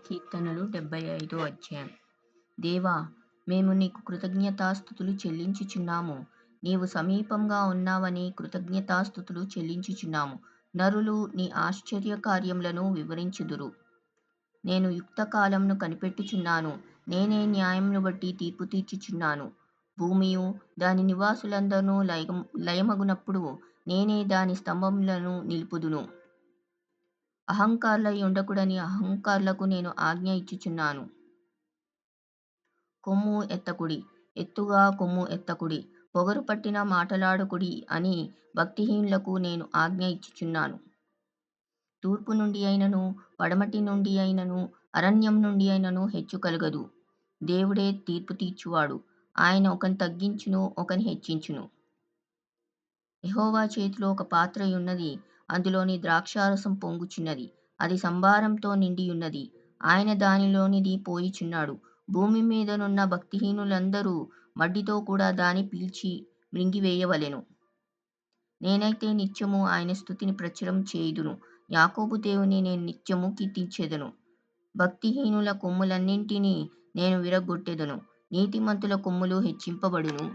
కీర్తనలు 75 అధ్యాయం. దేవా, మేము నీకు కృతజ్ఞతాస్తుతులు చెల్లించుచున్నాము. నీవు సమీపంగా ఉన్నావని కృతజ్ఞతాస్తుతులు చెల్లించుచున్నాము. నరులు నీ ఆశ్చర్య కార్యములను వివరించుదురు. నేను యుక్త కాలమును కనిపెట్టుచున్నాను. నేనే న్యాయమును బట్టి తీర్పు తీర్చుచున్నాను. భూమియు దాని నివాసులందరూ లయమగునప్పుడు నేనే దాని స్తంభములను నిలుపుదును. అహంకారులై ఉండకూడని అహంకారులకు నేను ఆజ్ఞ ఇచ్చుచున్నాను. కొమ్ము ఎత్తకుడి, ఎత్తుగా కొమ్ము ఎత్తకుడి, పొగరు పట్టిన మాటలాడకుడి అని భక్తిహీనులకు నేను ఆజ్ఞ ఇచ్చుచున్నాను. తూర్పు నుండి అయినను, పడమటి నుండి అయినను, అరణ్యం నుండి అయినను హెచ్చు కలగదు. దేవుడే తీర్పు తీర్చువాడు. ఆయన ఒకని తగ్గించును, ఒకని హెచ్చించును. యెహోవా చేతిలో ఒక పాత్రయున్నది. అందులోని ద్రాక్షారసం పొంగుచున్నది. అది సంభారంతో నిండియున్నది. ఆయన దానిలోనిది పోయుచున్నాడు. భూమి మీదనున్న భక్తిహీనులందరూ మడ్డితో కూడా దాని పీల్చి మృంగివేయవలెను. నేనైతే నిత్యము ఆయన స్తుతిని ప్రచురం చేయుదును. యాకోబు దేవుని నేను నిత్యము కీర్తించెదను. భక్తిహీనుల కొమ్ములన్నింటినీ నేను విరగ్గొట్టెదను. నీతిమంతుల కొమ్ములు హెచ్చింపబడును.